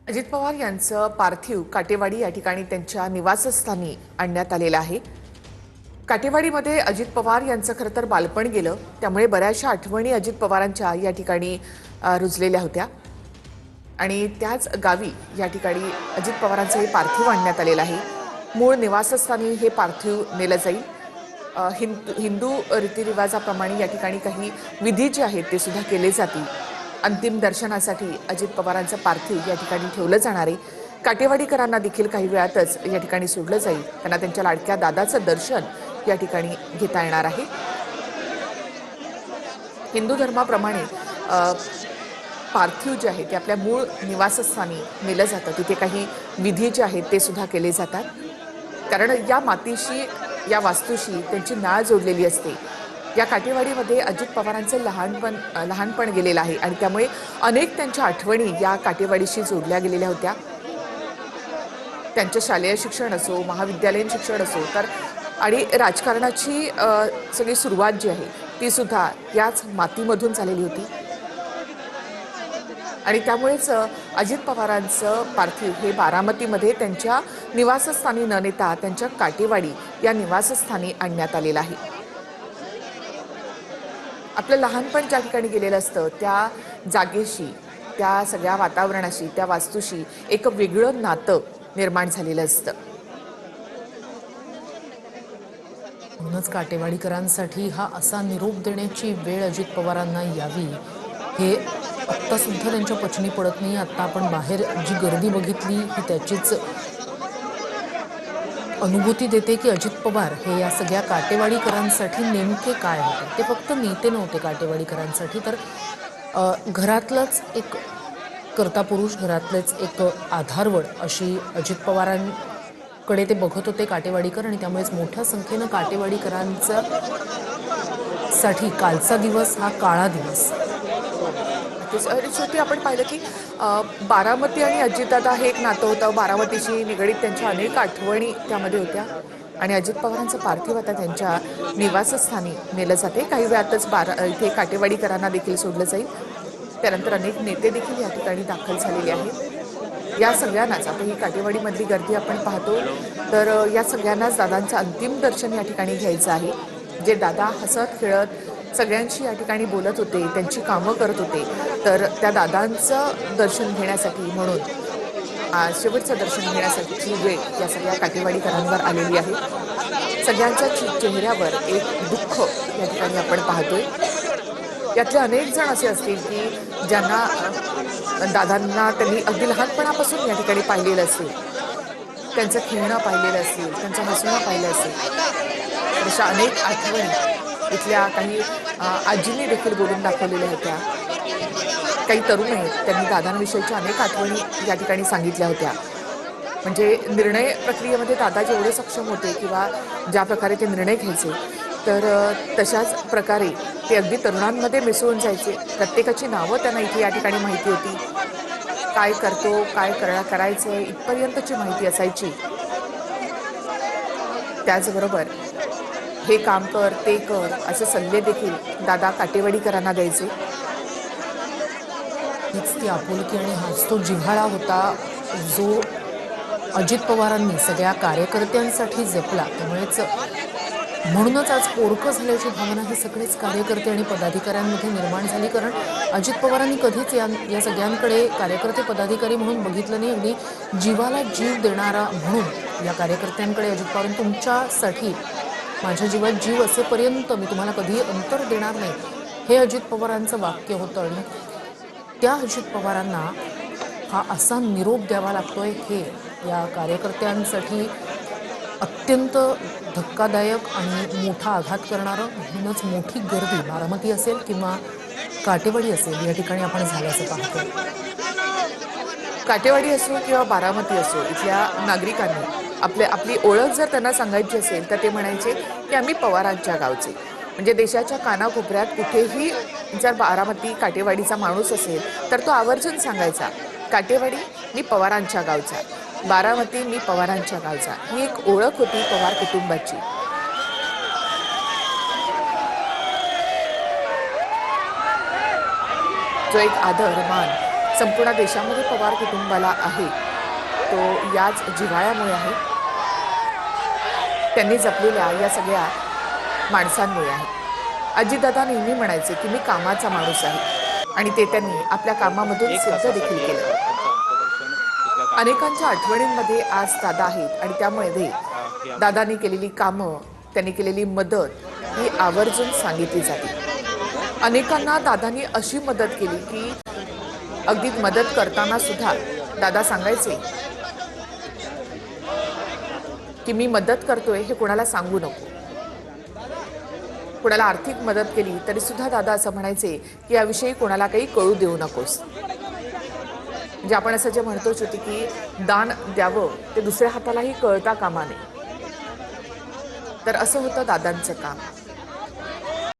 अजित पवार यांचं पार्थिव काटेवाडी या ठिकाणी त्यांच्या निवासस्थानी आणण्यात आलेलं आहे। काटेवाडीमध्ये अजित पवार यांचं खरं तर बालपण गेलं, त्यामुळे बऱ्याचशा आठवणी अजित पवारांच्या या ठिकाणी रुजलेल्या होत्या आणि त्याच गावी या ठिकाणी अजित पवारांचं हे पार्थिव आणण्यात आलेलं आहे। मूळ निवासस्थानी हे पार्थिव नेलं जाईल। हिंदू रीतिरिवाजाप्रमाणे या ठिकाणी काही विधी जे आहेत ते सुद्धा केले जातील। अंतिम दर्शनासाठी अजित पवारांचं पार्थिव या ठिकाणी ठेवलं जाणार आहे। काटेवाडीकरांना देखील काही वेळातच या ठिकाणी सोडलं जाईल। त्यांना त्यांच्या लाडक्या दादाचं दर्शन या ठिकाणी घेता येणार आहे। हिंदू धर्माप्रमाणे पार्थिव जे आहे ते आपल्या मूळ निवासस्थानी नेलं जातं। तिथे काही विधी जे आहेत ते सुद्धा केले जातात, कारण या मातीशी या वास्तूशी त्यांची नाळ जोडलेली असते। या काटेवाडीमध्ये अजित पवारांचं लहानपण गेलेलं आहे आणि त्यामुळे अनेक त्यांच्या आठवणी या काटेवाडीशी जोडल्या गेलेल्या होत्या। त्यांचं शालेय शिक्षण असो, महाविद्यालयीन शिक्षण असो, तर आणि राजकारणाची सगळी सुरुवात जी आहे ती सुद्धा याच मातीमधून झालेली होती आणि त्यामुळेच अजित पवारांचं पार्थिव हे बारामतीमध्ये त्यांच्या निवासस्थानी न नेता त्यांच्या काटेवाडी या निवासस्थानी आणण्यात आलेलं आहे। आपलं लहानपण ज्या ठिकाणी गेलेलं असतं त्या जागेशी, त्या सगळ्या वातावरणाशी, त्या वास्तूशी एक वेगळं नातं निर्माण झालेलं असतं। म्हणूनच काटेवाडीकरांसाठी हा असा निरोप देण्याची वेळ अजित पवारांना यावी हे आत्ता सुद्धा त्यांच्या पचनी पडत नाही। आत्ता आपण बाहेर जी गर्दी बघितली ही त्याचीच अनुभूती देते की अजित पवार हे या सगळ्या काटेवाडीकरांसाठी नेमके काय होते। ते फक्त नेते नव्हते काटेवाडीकरांसाठी, तर घरातलंच एक कर्ता पुरुष, घरातलेच एक आधारवड अशी अजित पवारांकडे ते बघत होते काटेवाडीकर। आणि त्यामुळेच मोठ्या संख्येनं काटेवाडीकरांचा साठी कालचा दिवस हा काळा दिवस। शेवटी आपण पाहिलं की बारामती आणि अजितदादा हे एक नातं होतं। बारामतीशी निगडीत त्यांच्या अनेक आठवणी त्यामध्ये होत्या आणि अजित पवारांचं पार्थिव आता त्यांच्या निवासस्थानी नेलं जाते। काही वेळातच इथे काटेवाडीकरांना देखील सोडलं जाईल। त्यानंतर अनेक नेते देखील या ठिकाणी दाखल झालेले आहेत। या सगळ्यांनाच आता ही काटेवाडीमधली गर्दी आपण पाहतो, तर या सगळ्यांनाच दादांचं अंतिम दर्शन या ठिकाणी घ्यायचं आहे। जे दादा हसत खेळत सगळ्यांशी या ठिकाणी बोलत होते, त्यांची कामं करत होते, तर त्या दादांचं दर्शन घेण्यासाठी म्हणून शेवटचं दर्शन घेण्यासाठीची वेळ या सगळ्या काटेवाडीकरांवर आलेली आहे। सगळ्यांच्या चेहऱ्यावर एक दुःख या ठिकाणी आपण पाहतोय। यातले अनेक जण असे असतील की ज्यांना दादांना त्यांनी अगदी लहानपणापासून या ठिकाणी पाहिलेलं असेल, त्यांचं खेळणं पाहिलेलं असेल, त्यांचं हसणं पाहिलं असेल। अशा अनेक आठवणी इथल्या काही आजींनी देखील बोलून दाखवलेल्या होत्या। काही तरुण आहेत, त्यांनी दादांविषयीच्या अनेक आठवणी या ठिकाणी सांगितल्या होत्या। म्हणजे निर्णय प्रक्रियेमध्ये दादा जेवढे सक्षम होते किंवा ज्या प्रकारे ते निर्णय घ्यायचे, तर तशाच प्रकारे ते अगदी तरुणांमध्ये मिसळून जायचे। प्रत्येकाची नावं त्यांना इथे या ठिकाणी माहिती होती। काय करतो, काय करायचं इथपर्यंतची माहिती असायची। त्याचबरोबर हे काम कर, ते कर असे सल्ले देखील दादा काटेवाडीकरांना द्यायचे। हीच ती आपुलकी आणि हाच तो जिव्हाळा होता जो अजित पवारांनी सगळ्या कार्यकर्त्यांसाठी जपला। त्यामुळेच म्हणूनच आज पोरकं झाल्याची भावना ही सगळेच कार्यकर्ते आणि पदाधिकाऱ्यांमध्ये निर्माण झाली, कारण अजित पवारांनी कधीच या सगळ्यांकडे कार्यकर्ते पदाधिकारी म्हणून बघितलं नाही। अगदी जीवाला जीव देणारा म्हणून या कार्यकर्त्यांकडे अजित पवार, तुमच्यासाठी माझ्या जीवात जीव असेपर्यंत मी तुम्हाला कधीही अंतर देणार नाही, हे अजित पवारांचं वाक्य होतं। आणि त्या अजित पवारांना हा असा निरोप द्यावा लागतोय हे या कार्यकर्त्यांसाठी अत्यंत धक्कादायक आणि मोठा आघात करणारं। म्हणूनच मोठी गर्दी बारामती असेल किंवा काटेवाडी असेल या ठिकाणी आपण झाल्याचं पाहतोय। काटेवाडी असो किंवा बारामती असो, इथल्या नागरिकांनी आपली ओळख जर त्यांना सांगायची असेल तर ते म्हणायचे की आम्ही पवारांच्या गावचे। म्हणजे देशाच्या कानाकोपऱ्यात कुठेही जर बारामती काटेवाडीचा माणूस असेल तर तो आवर्जून सांगायचा, काटेवाडी मी पवारांच्या गावचा, बारामती मी पवारांच्या गावचा। ही एक ओळख होती पवार कुटुंबाची। जो एक आदर मान संपूर्ण देशामध्ये पवार कुटुंबाला आहे तो याच जिव्हाळ्यामुळे आहे, त्यांनी जपलेल्या या सगळ्या माणसांमुळे आहे. अजितदादा नेहमी म्हणायचे की मी कामाचा माणूस आहे आणि ते त्यांनी आपल्या कामामधून सिद्ध देखील केलं. अनेकांच्या आठवणींमध्ये आज दादा आहेत आणि त्यामुळे दादांनी केलेली कामं, त्यांनी केलेली मदत ही आवर्जून सांगितली जाते. अनेकांना दादांनी अशी मदत केली की अगदी मदत करताना सुद्धा दादा सांगायचे की मी मदत करतोय हे कोणाला सांगू नको. कोणाला आर्थिक मदत केली तरी सुद्धा दादा असं म्हणायचे की याविषयी कोणाला काही कळू देऊ नकोस. म्हणजे आपण असं जे म्हणतो होती की दान द्यावं ते दुसऱ्या हातालाही कळता कामा नये. तर असं होतं दादांचं काम.